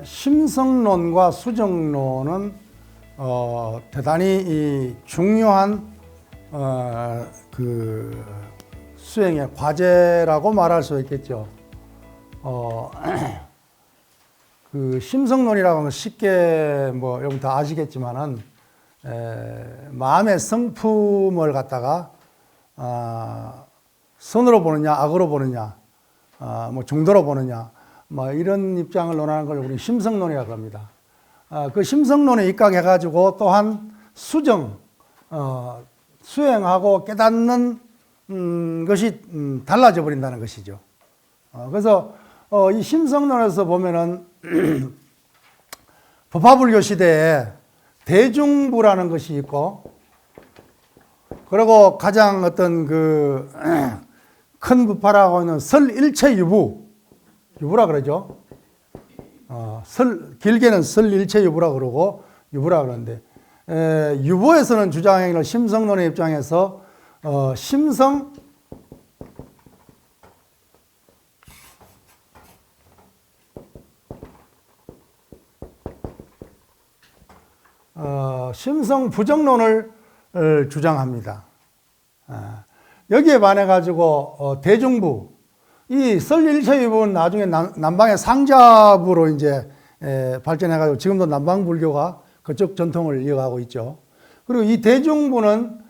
심성론과 수정론은 대단히 중요한 그 수행의 과제라고 말할 수 있겠죠. 그 심성론이라고 하면 쉽게 뭐 여러분 다 아시겠지만은 마음의 성품을 갖다가 선으로 보느냐 악으로 보느냐 뭐 정도로 보느냐 뭐 이런 입장을 논하는 걸 우리 심성론이라고 합니다. 그 심성론에 입각해 가지고 또한 수정 수행하고 깨닫는 것이 달라져 버린다는 것이죠. 그래서 이 심성론에서 보면은 법화불교 시대에 대중부라는 것이 있고, 그리고 가장 어떤 그 큰 부파라고 하는 설일체유부라 그러죠. 길게는 설일체유부라 그러고 유부라 그러는데, 유부에서는 주장하기를 심성론의 입장에서 심성 부정론을 주장합니다. 여기에 반해 가지고 대중부, 이 설일체유부는 나중에 남방의 상자부로 이제 발전해 가지고 지금도 남방 불교가 그쪽 전통을 이어가고 있죠. 그리고 이 대중부는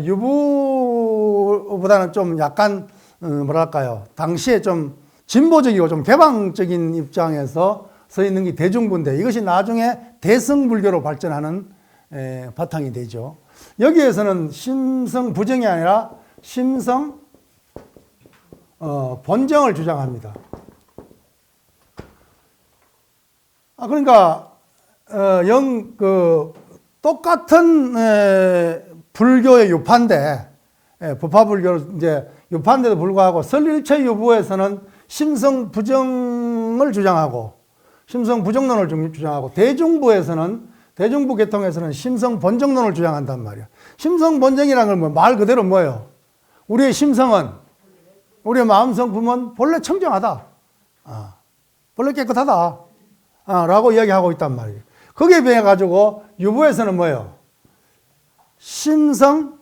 유부보다는 좀 약간 뭐랄까요, 당시에 좀 진보적이고 좀 개방적인 입장에서 서 있는 게 대중부인데, 이것이 나중에 대성불교로 발전하는 바탕이 되죠. 여기에서는 심성 부정이 아니라 심성 본정을 주장합니다. 그러니까 똑같은 불교의 유파인데, 법화불교 이제 유파인데도 불구하고 설일체 유부에서는 심성 부정을 주장하고 심성 부정론을 주장하고, 대중부 계통에서는 심성 본정론을 주장한단 말이야. 심성 본정이라는 건 말 그대로 뭐예요? 우리의 심성은, 우리의 마음 성품은 본래 청정하다, 본래 깨끗하다, 라고 이야기하고 있단 말이에요. 거기에 비해 가지고 유부에서는 뭐예요? 심성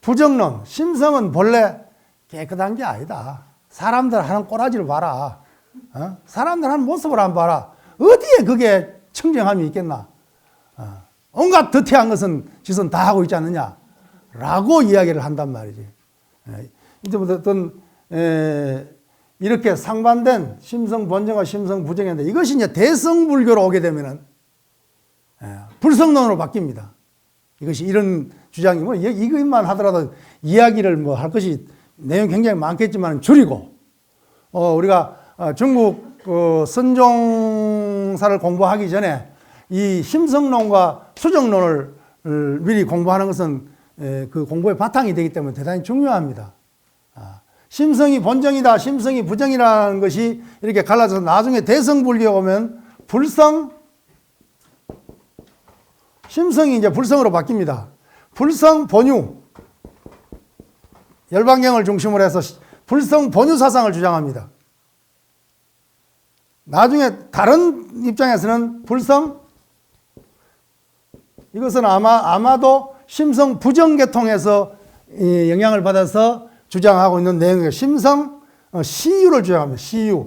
부정론, 심성은 본래 깨끗한 게 아니다. 사람들 하는 꼬라지를 봐라. 사람들 하는 모습을 한번 봐라. 어디에 그게 청정함이 있겠나? 온갖 더티한 짓은 다 하고 있지 않느냐? 라고 이야기를 한단 말이지. 이제부터 이렇게 상반된 심성 본정과 심성 부정인데, 이것이 이제 대성불교로 오게 되면은 불성론으로 바뀝니다. 이것이 이런 주장이 뭐 이것만 하더라도 이야기를 뭐 할 것이 내용 굉장히 많겠지만 줄이고, 우리가 중국 선종사를 공부하기 전에 이 심성론과 수정론을 미리 공부하는 것은 그 공부의 바탕이 되기 때문에 대단히 중요합니다. 심성이 본정이다, 심성이 부정이라는 것이 이렇게 갈라져서 나중에 대성불교에 오면 심성이 이제 불성으로 바뀝니다. 불성 본유, 열반경을 중심으로 해서 불성 본유 사상을 주장합니다. 나중에 다른 입장에서는 이것은 아마도 심성 부정 계통에서 영향을 받아서 주장하고 있는 내용이에요. 심성 시유를 주장합니다. 시유.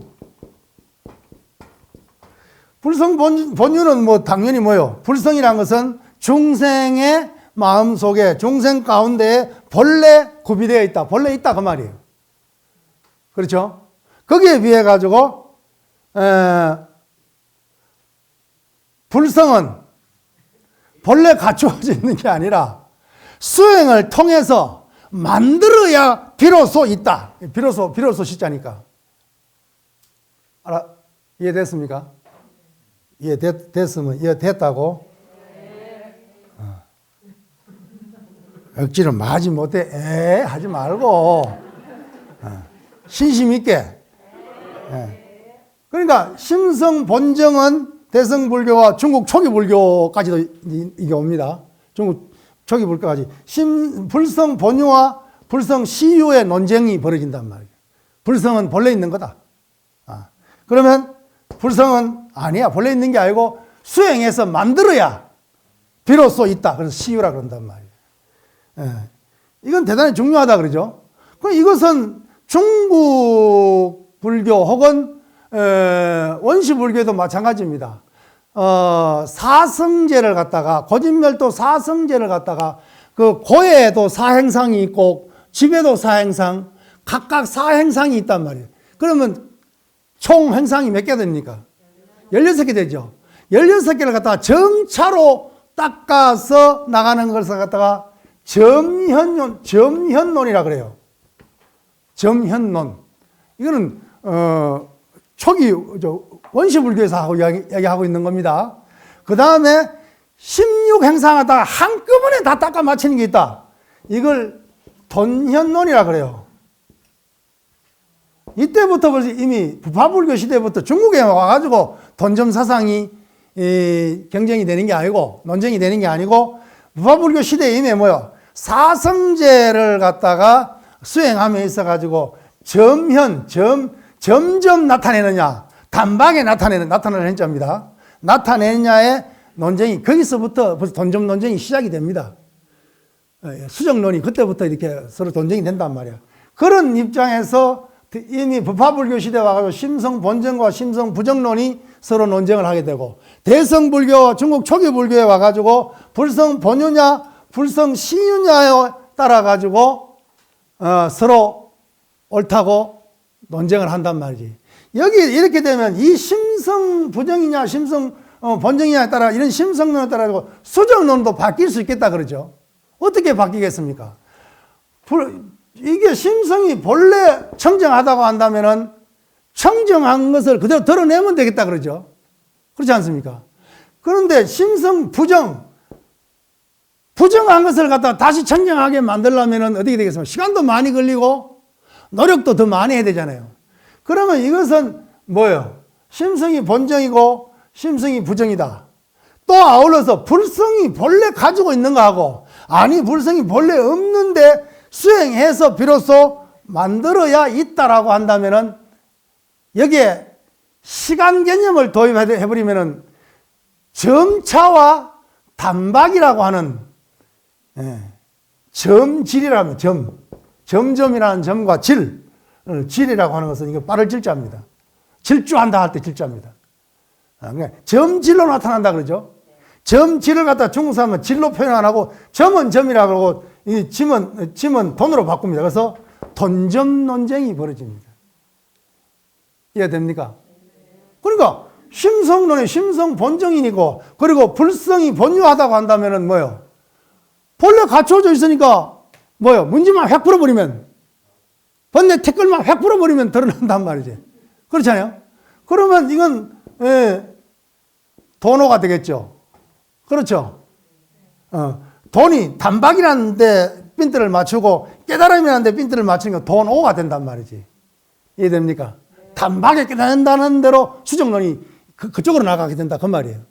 불성 본유는 뭐 당연히 뭐요? 불성이란 것은 중생의 마음 속에, 중생 가운데에 본래 구비되어 있다. 본래 있다 그 말이에요. 그렇죠? 거기에 비해 가지고 불성은 본래 갖추어져 있는 게 아니라 수행을 통해서 만들어야 비로소 있다. 비로소 시자니까. 이해됐습니까? 이해됐으면 이해됐다고? 억지로 마지 못해 하지 말고 신심 있게. 그러니까 심성 본정은 대성불교와 중국 초기 불교까지도 이게 옵니다. 중국 초기 불교까지 불성 본유와 불성 시유의 논쟁이 벌어진단 말이에요. 불성은 본래 있는 거다. 그러면 불성은 아니야. 본래 있는 게 아니고 수행해서 만들어야 비로소 있다. 그래서 시유라 그런단 말이에요. 예. 이건 대단히 중요하다 그러죠. 그럼 이것은 중국 불교 혹은 원시 불교도 마찬가지입니다. 사성제를 갖다가 고진멸도 사성제를 갖다가 그 고에도 사행상이 있고 집에도 사행상 각각 사행상이 있단 말이에요. 그러면 총 행상이 몇 개 됩니까? 16개 되죠. 16개를 갖다가 정차로 닦아서 나가는 것을 갖다가 점현론이라 그래요. 점현론. 이거는 초기 원시불교에서 이야기하고 있는 겁니다. 그 다음에 16행상 하다가 한꺼번에 다 닦아 맞히는 게 있다. 이걸 돈현론이라 그래요. 이때부터 벌써 이미 부파불교 시대부터 중국에 와가지고 돈점 사상이 경쟁이 되는 게 아니고 논쟁이 되는 게 아니고 부파불교 시대에 이미 뭐요? 사성제를 갖다가 수행함에 있어가지고 점점 나타내느냐, 단박에 나타내는 현자입니다. 나타내느냐의 논쟁이 거기서부터 벌써 돈점 논쟁이 시작이 됩니다. 수정론이 그때부터 이렇게 서로 논쟁이 된단 말이야. 그런 입장에서 이미 부파불교 시대에 와가지고 심성본정과 심성부정론이 서로 논쟁을 하게 되고 대성불교, 중국 초기 불교에 와가지고 불성본유냐, 불성시유냐에 따라가지고 서로 옳다고 논쟁을 한단 말이지. 여기 이렇게 되면 이 심성부정이냐, 심성본정이냐에 따라 이런 심성론에 따라 수정론도 바뀔 수 있겠다 그러죠. 어떻게 바뀌겠습니까? 이게 심성이 본래 청정하다고 한다면은 청정한 것을 그대로 드러내면 되겠다 그러죠. 그렇지 않습니까? 그런데 심성 부정한 것을 갖다가 다시 청정하게 만들려면은 어떻게 되겠습니까? 시간도 많이 걸리고 노력도 더 많이 해야 되잖아요. 그러면 이것은 뭐예요? 심성이 본정이고 심성이 부정이다. 또 아울러서 불성이 본래 가지고 있는 거하고 아니 불성이 본래 없는데 수행해서 비로소 만들어야 있다라고 한다면은 여기에 시간 개념을 도입해버리면은 점차와 단박이라고 하는 점질이라면 점점이라는 점과 질이라고 하는 것은 이거 빠를 질자입니다. 질주한다 할 때 질자입니다. 그러니까 점질로 나타난다 그러죠. 점질을 갖다 중국 사람은 질로 표현 안 하고 점은 점이라고 그러고 이 짐은 돈으로 바꿉니다. 그래서 돈점 논쟁이 벌어집니다. 이해됩니까? 그러니까 심성론이 심성 본정이고 그리고 불성이 본유하다고 한다면은 뭐요? 본래 갖춰져 있으니까 뭐요? 문제만 획 풀어버리면 번뇌 태클만 획 풀어버리면 드러난단 말이지. 그렇잖아요? 그러면 이건 도노가 되겠죠. 그렇죠? 돈이 단박이라는 데 핀트를 맞추고 깨달음이라는 데 핀트를 맞추니까 돈오가 된단 말이지. 이해됩니까? 단박에 깨닫는다는 대로 수정론이 그쪽으로 나가게 된다 그 말이에요.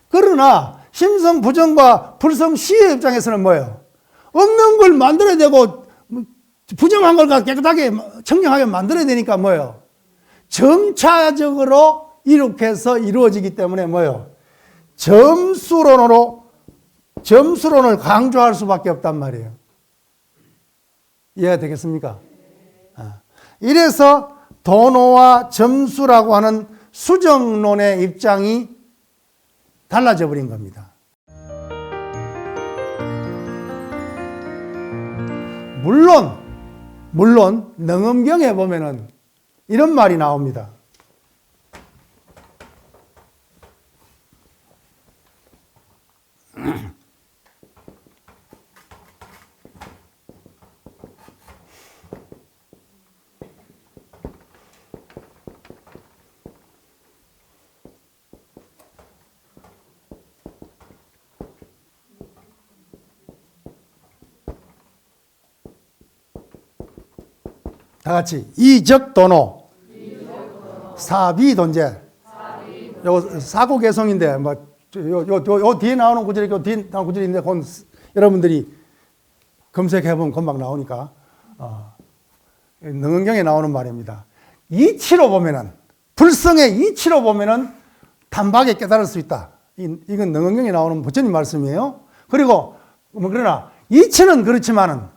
그러나 심성 부정과 불성 시의 입장에서는 뭐예요? 없는 걸 만들어야 되고 부정한 걸 깨끗하게 청정하게 만들어야 되니까 뭐예요? 점차적으로 이룩해서 이루어지기 때문에 뭐예요? 점수론을 강조할 수밖에 없단 말이에요. 이해가 되겠습니까? 이래서 도노와 점수라고 하는 수정론의 입장이 달라져 버린 겁니다. 물론 능엄경에 보면은 이런 말이 나옵니다. 다 같이 이적도노 사비돈제. 요거 사고개성인데 뭐 요 뒤에 나오는 구절이 요 뒤에 나오는 구절인데 그건 여러분들이 검색해 보면 금방 나오니까 능언경에 나오는 말입니다. 이치로 보면은 불성의 이치로 보면은 단박에 깨달을 수 있다. 이건 능언경에 나오는 부처님 말씀이에요. 그리고 그러나 이치는 그렇지만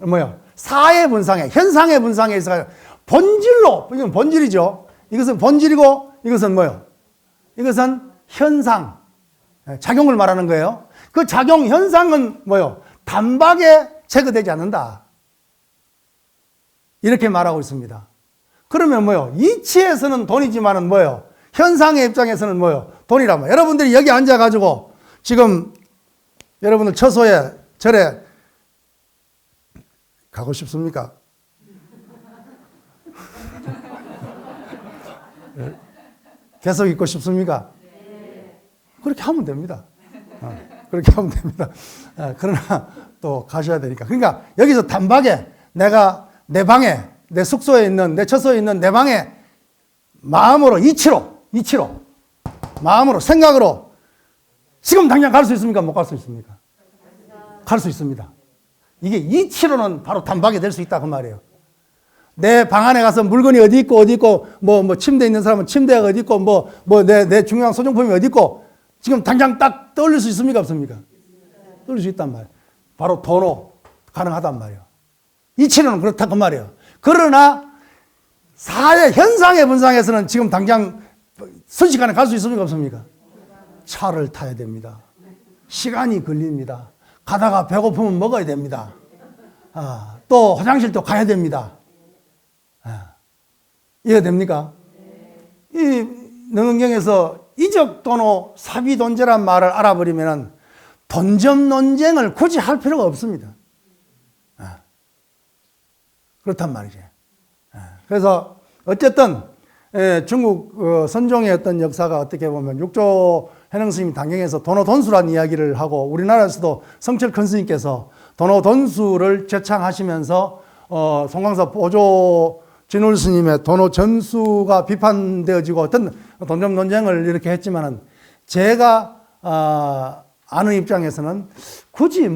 뭐요? 사의 분상에, 현상의 분상에 있어서 본질로, 이건 본질이죠. 이것은 본질이고 이것은 뭐요? 이것은 현상, 작용을 말하는 거예요. 그 작용 현상은 뭐요? 단박에 제거되지 않는다. 이렇게 말하고 있습니다. 그러면 뭐요? 이치에서는 돈이지만은 뭐요? 현상의 입장에서는 뭐요? 돈이란 말이에요. 여러분들이 여기 앉아가지고 지금 여러분들 처소에 절에 가고 싶습니까? 계속 있고 싶습니까? 그렇게 하면 됩니다. 그렇게 하면 됩니다. 그러나 또 가셔야 되니까. 그러니까 여기서 단박에 내가 내 방에, 내 숙소에 있는, 내 처소에 있는 내 방에 마음으로, 이치로, 마음으로, 생각으로 지금 당장 갈 수 있습니까? 못 갈 수 있습니까? 갈 수 있습니다. 이게 이치로는 바로 단박에 될 수 있다 그 말이에요. 내 방 안에 가서 물건이 어디 있고, 뭐 침대 있는 사람은 침대가 어디 있고, 내 중요한 소장품이 어디 있고, 지금 당장 딱 떠올릴 수 있습니까? 없습니까? 떠올릴 수 있단 말이에요. 바로 도로 가능하단 말이에요. 이치로는 그렇다 그 말이에요. 그러나 사회 현상의 분상에서는 지금 당장 순식간에 갈 수 있습니까? 없습니까? 차를 타야 됩니다. 시간이 걸립니다. 가다가 배고프면 먹어야 됩니다. 또 화장실도 가야 됩니다. 이해됩니까? 이 능언경에서 이적도노 사비돈제란 말을 알아버리면 돈점 논쟁을 굳이 할 필요가 없습니다. 그렇단 말이죠. 그래서 어쨌든 중국 선종의 어떤 역사가 어떻게 보면 육조 해능스님이 당경에서 도노돈수란 이야기를 하고 우리나라에서도 성철 큰 스님께서 도노돈수를 제창하시면서 송광사 보조 진울 스님의 도노전수가 비판되어지고 어떤 돈점 논쟁을 이렇게 했지만은 제가 아는 입장에서는 굳이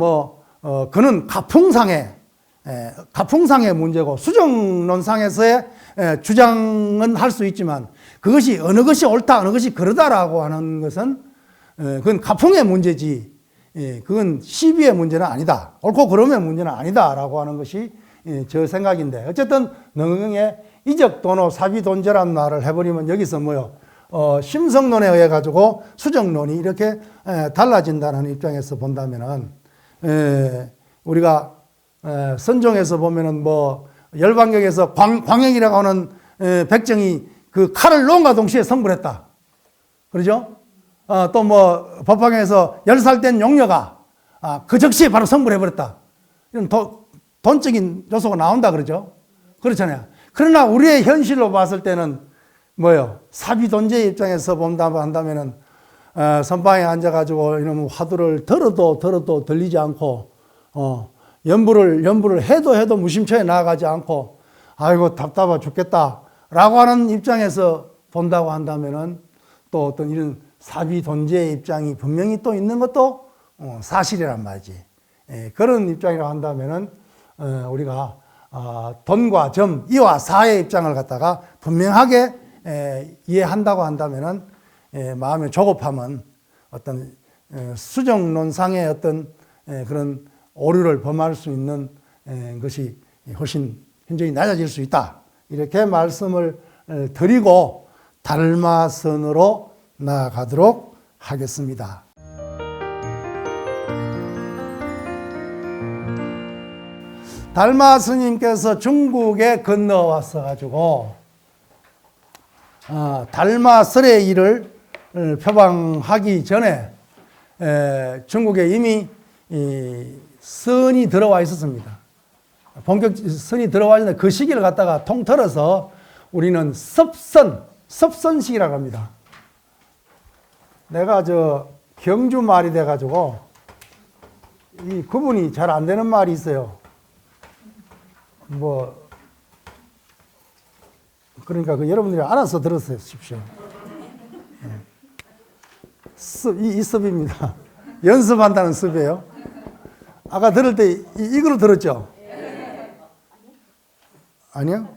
그는 가풍상의 문제고 수정론상에서의 주장은 할 수 있지만 그것이 어느 것이 옳다 어느 것이 그러다라고 하는 것은 그건 가풍의 문제지 그건 시비의 문제는 아니다. 옳고 그름의 문제는 아니다라고 하는 것이 저 생각인데 어쨌든 능응의 이적도노 사비돈제란 말을 해버리면 여기서 심성론에 의해 가지고 수정론이 이렇게 달라진다는 입장에서 본다면은 우리가 선종에서 보면은 열반경에서 광영이라고 하는 백정이 그 칼을 놓은과 동시에 성불했다. 그러죠? 또 법화경에서 10살 된 용녀가 그 즉시 바로 성불해버렸다. 이런 돈적인 요소가 나온다 그러죠? 그렇잖아요. 그러나 우리의 현실로 봤을 때는 사비돈제 입장에서 본다면은 선방에 앉아가지고 이놈 화두를 들어도 들리지 않고 연부를 해도 무심초에 나아가지 않고 아이고 답답해 죽겠다 라고 하는 입장에서 본다고 한다면은 또 어떤 이런 사비돈제의 입장이 분명히 또 있는 것도 사실이란 말이지. 그런 입장이라고 한다면은 우리가 돈과 점, 이와 사의 입장을 갖다가 분명하게 이해한다고 한다면은 마음의 조급함은 어떤 수정론상의 어떤 그런 오류를 범할 수 있는 것이 훨씬 현저히 낮아질 수 있다. 이렇게 말씀을 드리고 달마선으로 나아가도록 하겠습니다. 달마 스님께서 중국에 건너와서 가지고 달마설의 일을 표방하기 전에 중국에 이미 선이 들어와 있었습니다. 본격 선이 들어와 있는데 그 시기를 갖다가 통틀어서 우리는 섭선식이라고 합니다. 내가 경주 말이 돼가지고 이 구분이 잘 안 되는 말이 있어요. 그러니까 여러분들이 알아서 들으십시오. 이 습입니다. 연습한다는 습이에요. 아까 들을 때 이거로 들었죠? 아니요?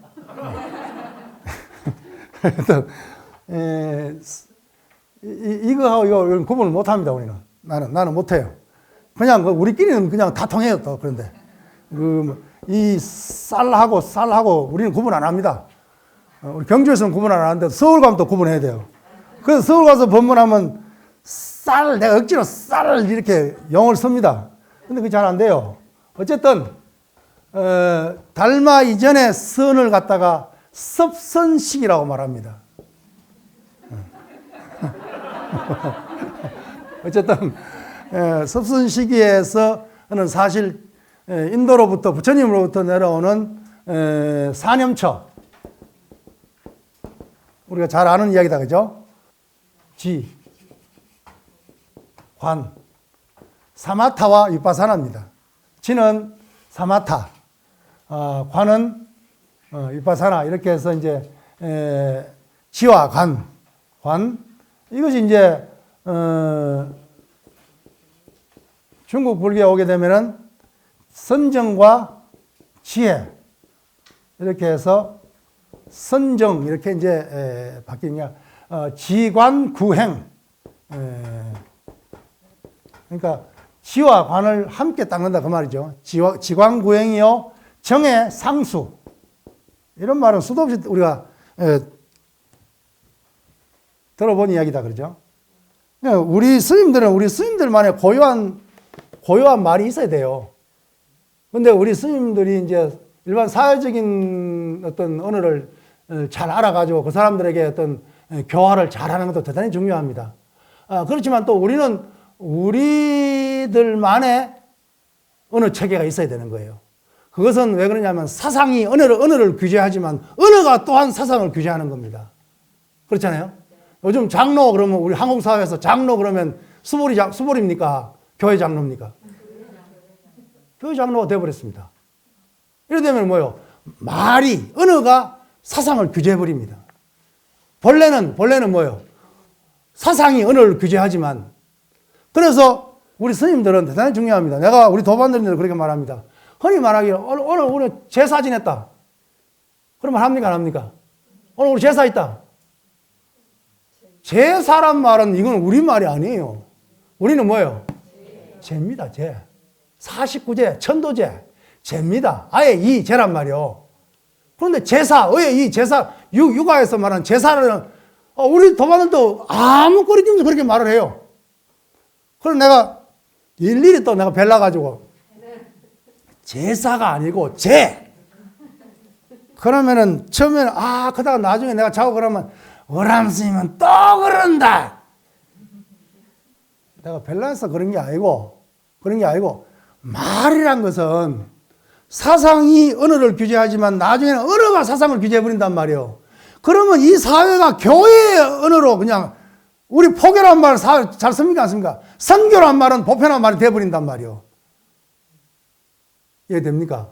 이거하고 이거 구분을 못 합니다, 우리는. 나는 못 해요. 그냥 우리끼리는 그냥 다 통해요, 또. 그런데. 이 쌀하고 우리는 구분 안 합니다. 우리 경주에서는 구분 안 하는데 서울 가면 또 구분해야 돼요. 그래서 서울 가서 법문하면 내가 억지로 쌀을 이렇게 용어를 씁니다. 근데 그게 잘 안 돼요. 어쨌든, 달마 이전에 선을 갖다가 섭선식이라고 말합니다. 어쨌든, 섭선시기에서는 사실 인도로부터 부처님으로부터 내려오는 사념처, 우리가 잘 아는 이야기다, 그죠? 지, 관, 사마타와 위파사나입니다. 지는 사마타, 관은 위파사나, 이렇게 해서 이제 지와 관, 이것이 이제 중국 불교에 오게 되면은 선정과 지혜, 이렇게 해서 선정, 이렇게 이제 바뀌냐, 지관구행. 그러니까 지와 관을 함께 닦는다, 그 말이죠. 지관구행이요, 정의 상수. 이런 말은 수도 없이 우리가 들어본 이야기다, 그러죠. 우리 스님들만의 고유한 말이 있어야 돼요. 근데 우리 스님들이 이제 일반 사회적인 어떤 언어를 잘 알아가지고 그 사람들에게 어떤 교화를 잘하는 것도 대단히 중요합니다. 그렇지만 또 우리는 우리들만의 언어 체계가 있어야 되는 거예요. 그것은 왜 그러냐면 사상이 언어를 규제하지만 언어가 또한 사상을 규제하는 겁니다. 그렇잖아요. 요즘 장로 그러면 우리 한국 사회에서 장로 그러면 수보리입니까? 교회 장로입니까? 교회 장로가 되어버렸습니다. 이래 되면 뭐요? 언어가 사상을 규제해버립니다. 본래는 뭐요? 사상이 언어를 규제하지만, 그래서 우리 스님들은 대단히 중요합니다. 우리 도반들님들 그렇게 말합니다. 흔히 말하기를, 오늘 우리 제사 지냈다. 그러면 합니까, 안 합니까? 오늘 우리 제사 있다. 제사란 말은 이건 우리 말이 아니에요. 우리는 뭐예요? 제입니다, 제. 49제, 천도제, 제입니다. 아예 이 제란 말이요. 그런데 제사, 이 제사, 육아에서 말하는 제사는, 우리 도반들도 아무 거리낌 없이 그렇게 말을 해요. 그래서 내가 일일이 또 내가 벨라가지고, 제사가 아니고 제. 그러면은 처음에는, 그다가 나중에 내가 자고 그러면, 어람 스님은 또 그런다. 내가 벨라에서 그런 게 아니고, 말이란 것은 사상이 언어를 규제하지만 나중에는 언어가 사상을 규제해버린단 말이에요. 그러면 이 사회가 교회의 언어로 그냥 우리 포교란 말 잘 씁니까, 안 씁니까? 선교란 말은 보편한 말이 돼버린단 말이에요. 이해됩니까?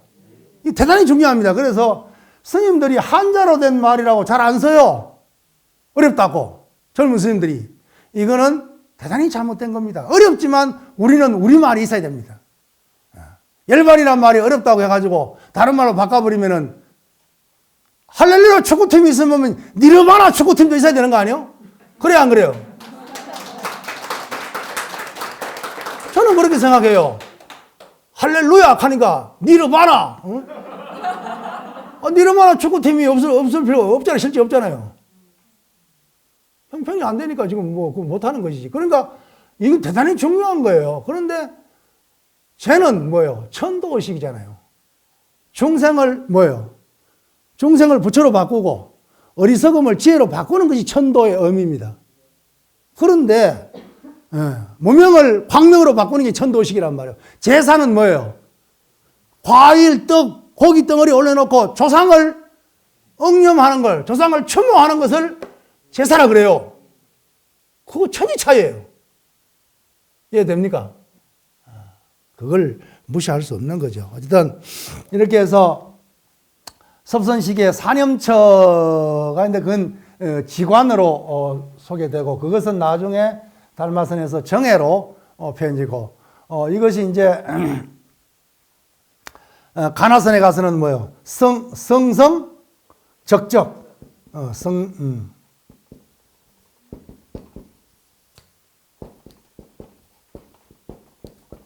이 대단히 중요합니다. 그래서 스님들이 한자로 된 말이라고 잘 안 써요. 어렵다고. 젊은 스님들이. 이거는 대단히 잘못된 겁니다. 어렵지만 우리는 우리말이 있어야 됩니다. 열반이란 말이 어렵다고 해가지고 다른 말로 바꿔버리면은 할렐루야 축구팀이 있으면 니르바나 축구팀도 있어야 되는 거 아니에요? 그래요, 안 그래요? 저는 그렇게 생각해요. 할렐루야 하니까 니르바나. 니르바나 축구팀이 없을 필요가 없잖아요. 실제 없잖아요. 형평이 안 되니까 지금 그거 못하는 것이지. 그러니까 이건 대단히 중요한 거예요. 그런데 쟤는 뭐예요? 천도의식이잖아요. 중생을 중생을 부처로 바꾸고 어리석음을 지혜로 바꾸는 것이 천도의 의미입니다. 그런데 무명을 광명으로 바꾸는 게 천도의식이란 말이에요. 제사는 뭐예요? 과일, 떡, 고기 덩어리 올려놓고 조상을 억념하는 걸, 조상을 추모하는 것을 제사라 그래요. 그거 천지 차이예요. 이해됩니까? 그걸 무시할 수 없는 거죠. 어쨌든 이렇게 해서 섭선시기의 사념처가 있는데 그건 지관으로 소개되고 그것은 나중에 달마선에서 정해로 표현되고 이것이 이제 가나선에 가서는 뭐예요? 성성 적적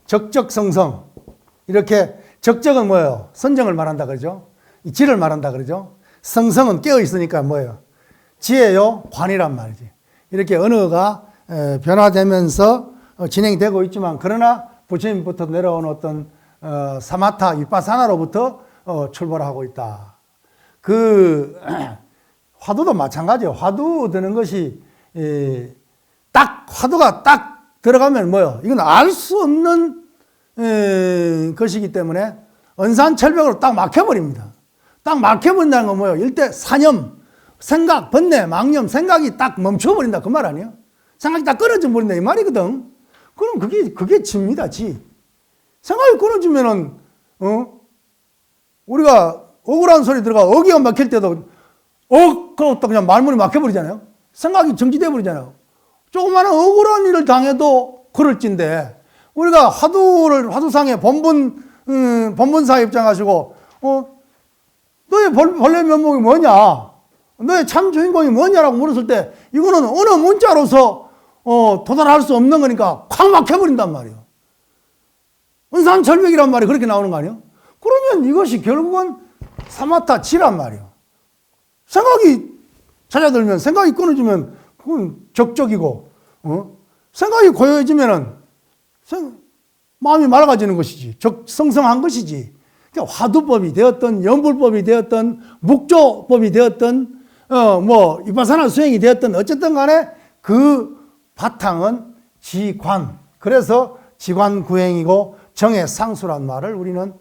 적적성성. 이렇게 적적은 뭐예요? 선정을 말한다 그러죠. 이 지를 말한다 그러죠. 성성은 깨어 있으니까 뭐예요? 지혜요 관이란 말이지. 이렇게 언어가 변화되면서 진행이 되고 있지만, 그러나 부처님부터 내려온 어떤 사마타 위파사나로부터 출발하고 있다. 그 화두도 마찬가지예요. 화두 드는 것이 딱 화두가 딱 들어가면 뭐요? 이건 알 수 없는 것이기 때문에 언산철벽으로 딱 막혀버립니다. 딱 막혀버린다는 건 뭐예요? 일대 사념, 생각, 번뇌, 망념, 생각이 딱 멈춰버린다 그 말 아니에요? 생각이 딱 끊어져 버린다 이 말이거든. 그럼 그게 지입니다, 지. 생각이 끊어지면은 우리가 억울한 소리 들어가 어기가 막힐 때도 그러고 또 그냥 말문이 막혀버리잖아요. 생각이 정지돼 버리잖아요. 조그마한 억울한 일을 당해도 그럴진데, 우리가 화두상에 본분사 입장하시고 너의 본래 면목이 뭐냐, 너의 참 주인공이 뭐냐라고 물었을 때 이거는 어느 문자로서 도달할 수 없는 거니까 콱 막혀버린단 말이에요. 은산철벽이란 말이 그렇게 나오는 거 아니에요? 그러면 이것이 결국은 사마타 지란 말이에요. 생각이 찾아들면, 생각이 끊어지면 그건 적적이고, 생각이 고요해지면은 마음이 맑아지는 것이지, 성성한 것이지. 그러니까 화두법이 되었던, 연불법이 되었던, 묵조법이 되었던, 위파사나 수행이 되었던, 어쨌든 간에 그 바탕은 지관. 그래서 지관구행이고 정해상수란 말을 우리는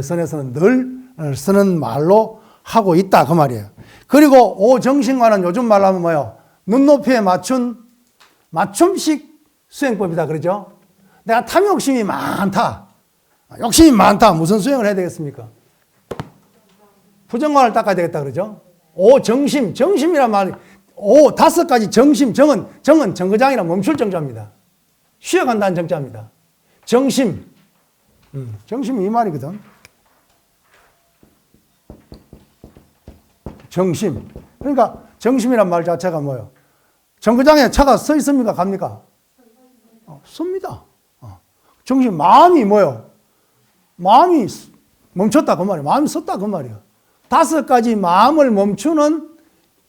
선에서는 늘 쓰는 말로 하고 있다 그 말이에요. 그리고 오정신관은 요즘 말로 하면 뭐예요? 눈높이에 맞춤식 수행법이다 그러죠. 내가 탐욕심이 많다, 욕심이 많다, 무슨 수행을 해야 되겠습니까? 부정관을 닦아야 되겠다 그러죠. 오정심, 정심이란 말이 다섯 가지 정심, 정은 정거장이라 멈출 정자입니다. 쉬어간다는 정자입니다. 정심, 정심이 이 말이거든. 정심. 그러니까 정심이란 말 자체가 뭐예요? 정거장에 차가 서 있습니까? 갑니까? 섭니다. 정심, 마음이 뭐예요? 마음이 멈췄다 그 말이에요. 마음이 섰다 그 말이에요. 다섯 가지 마음을 멈추는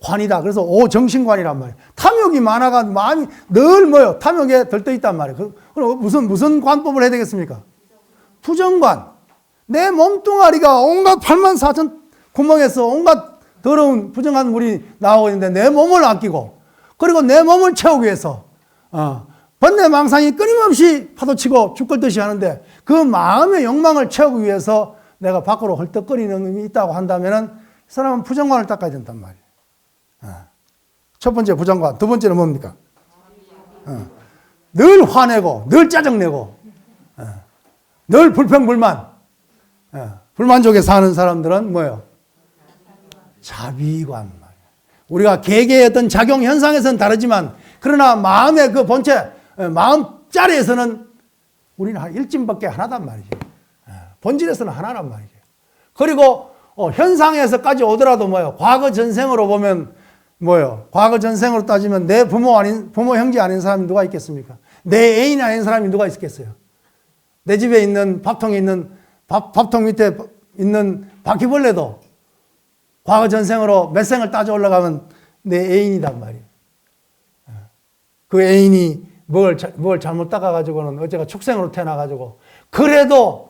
관이다. 그래서 오정신관이란 말이에요. 탐욕이 많아가 마음이 늘 뭐예요? 탐욕에 들떠있단 말이에요. 그럼 무슨 관법을 해야 되겠습니까? 부정관. 내 몸뚱아리가 온갖 84,000 구멍에서 온갖 더러운 부정한 물이 나오고 있는데 내 몸을 아끼고, 그리고 내 몸을 채우기 위해서 번뇌 망상이 끊임없이 파도치고 죽을듯이 하는데, 그 마음의 욕망을 채우기 위해서 내가 밖으로 헐떡거리는 놈이 있다고 한다면은 이 사람은 부정관을 닦아야 된단 말이에요. 첫 번째 부정관, 두 번째는 뭡니까? 늘 화내고, 늘 짜증내고, 늘 불평불만, 불만족에 사는 사람들은 뭐예요? 자비관 말이에요. 우리가 개개의 어떤 작용 현상에서는 다르지만, 그러나 마음의 그 본체, 마음자리에서는 우리는 한 일진밖에 하나단 말이죠. 본질에서는 하나란 말이죠. 그리고 현상에서까지 오더라도 뭐예요? 과거 전생으로 보면 뭐예요? 과거 전생으로 따지면 내 부모 형제 아닌 사람이 누가 있겠습니까? 내 애인이 아닌 사람이 누가 있겠어요? 내 집에 있는 밥통에 있는 밥통 밑에 있는 바퀴벌레도 과거 전생으로 몇 생을 따져 올라가면 내 애인이단 말이에요. 그 애인이 뭘 잘못 닦아가지고는 어제가 축생으로 태어나가지고, 그래도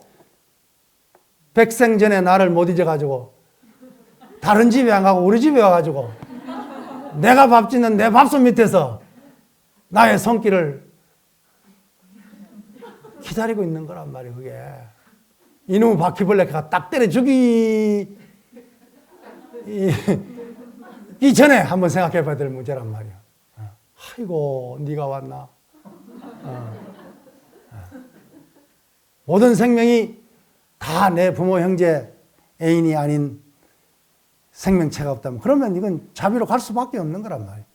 백생 전에 나를 못 잊어가지고 다른 집에 안 가고 우리 집에 와가지고 내가 밥 짓는 내 밥솥 밑에서 나의 손길을 기다리고 있는 거란 말이에요. 그게 이놈의 바퀴벌레가 딱 때려 죽이기 전에 한번 생각해 봐야 될 문제란 말이에요. 아이고 네가 왔나. 모든 생명이 다 내 부모 형제 애인이 아닌 생명체가 없다면, 그러면 이건 자비로 갈 수밖에 없는 거란 말이에요.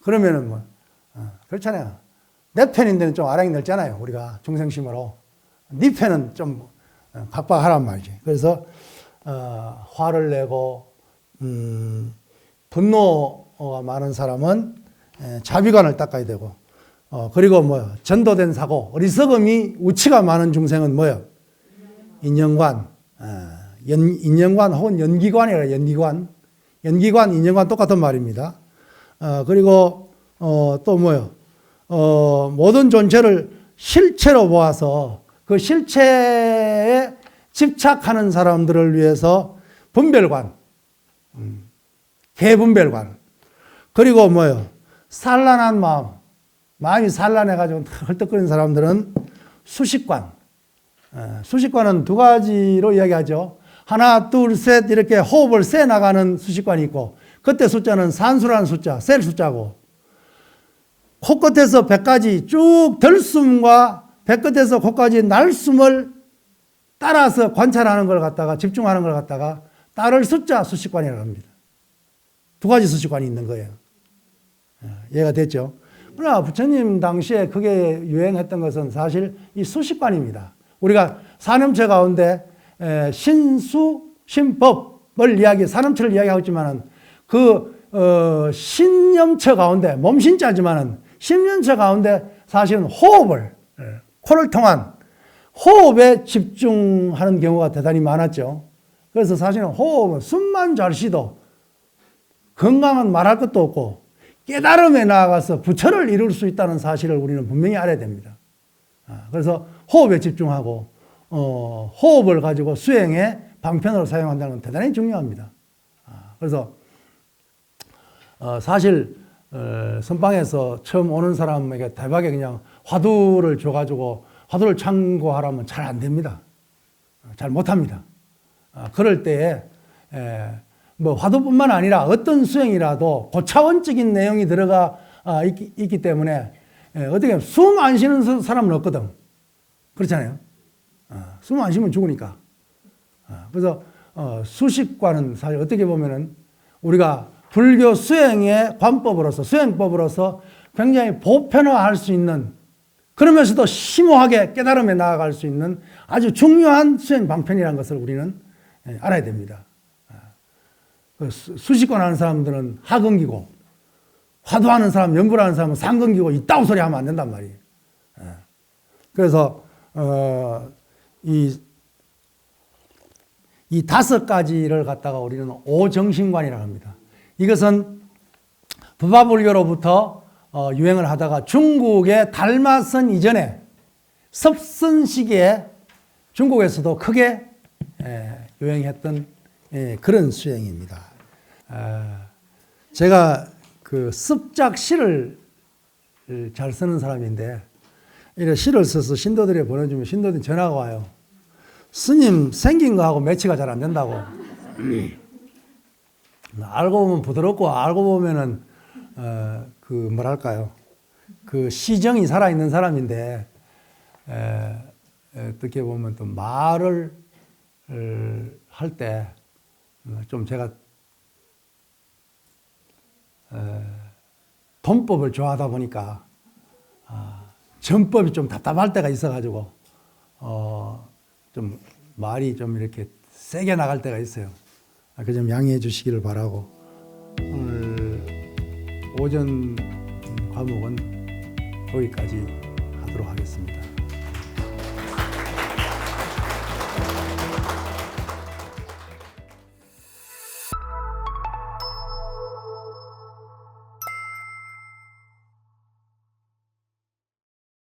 그러면은 뭐 그렇잖아요. 내 편인데는 좀 아랑이 넓잖아요. 우리가 중생심으로. 네 편은 좀 각박하란 말이지. 그래서 화를 내고 분노가 많은 사람은 자비관을 닦아야 되고, 그리고 뭐 전도된 사고, 어리석음이 우치가 많은 중생은 뭐요? 인연관, 인연관 혹은 연기관이라 연기관, 인연관 똑같은 말입니다. 그리고 또 뭐요? 모든 존재를 실체로 보아서 그 실체에 집착하는 사람들을 위해서 분별관, 개분별관, 그리고 뭐요? 산란한 마음이 산란해가지고 헐떡거리는 사람들은 수식관. 수식관은 두 가지로 이야기하죠. 하나, 둘, 셋 이렇게 호흡을 세 나가는 수식관이 있고, 그때 숫자는 산수라는 숫자, 셀 숫자고, 코끝에서 배까지 쭉 들숨과 배끝에서 코까지 날숨을 따라서 관찰하는 걸 갖다가, 집중하는 걸 갖다가 따를 숫자 수식관이라고 합니다. 두 가지 수식관이 있는 거예요. 이해가 됐죠? 그러나 부처님 당시에 그게 유행했던 것은 사실 이 수식관입니다. 우리가 산염체 가운데 신수, 신법을 산염체를 이야기하고 있지만은 신염체 가운데, 몸신자지만은 신염체 가운데 사실은 호흡을, 코를 통한 호흡에 집중하는 경우가 대단히 많았죠. 그래서 사실은 호흡은 숨만 잘 쉬도 건강은 말할 것도 없고 깨달음에 나아가서 부처를 이룰 수 있다는 사실을 우리는 분명히 알아야 됩니다. 그래서 호흡에 집중하고 호흡을 가지고 수행에 방편으로 사용한다는 건 대단히 중요합니다. 그래서 사실 선방에서 처음 오는 사람에게 대박에 그냥 화두를 줘가지고 화두를 참고하라면 잘 안 됩니다. 잘 못합니다. 그럴 때에 뭐 화두뿐만 아니라 어떤 수행이라도 고차원적인 내용이 들어가 있기 때문에 어떻게 숨 안 쉬는 사람은 없거든. 그렇잖아요. 숨 안 쉬면 죽으니까. 그래서 수식과는 사실 어떻게 보면은 우리가 불교 수행의 관법으로서, 수행법으로서 굉장히 보편화할 수 있는, 그러면서도 심오하게 깨달음에 나아갈 수 있는 아주 중요한 수행 방편이라는 것을 우리는 알아야 됩니다. 수식관 하는 사람들은 하근기고, 화두하는 사람, 연불하는 사람은 상근기고, 이따구 소리 하면 안 된단 말이에요. 그래서 이 다섯 가지를 갖다가 우리는 오정신관이라고 합니다. 이것은 부파불교로부터 유행을 하다가 중국의 달마선 이전에 섭선 시기에 중국에서도 크게 유행했던 그런 수행입니다. 제가 그 습작시를 잘 쓰는 사람인데, 이렇게 시를 써서 신도들에 보내주면 신도들이 전화가 와요. 스님 생긴 거하고 매치가 잘 안 된다고. 알고 보면 부드럽고, 알고 보면은 그 뭐랄까요, 그 시정이 살아있는 사람인데, 어떻게 보면 또 말을 할 때 좀 제가 돈법을 좋아하다 보니까 전법이 좀 답답할 때가 있어가지고 좀 말이 좀 이렇게 세게 나갈 때가 있어요. 그 점 양해해 주시기를 바라고, 오늘 오전 과목은 거기까지 하도록 하겠습니다.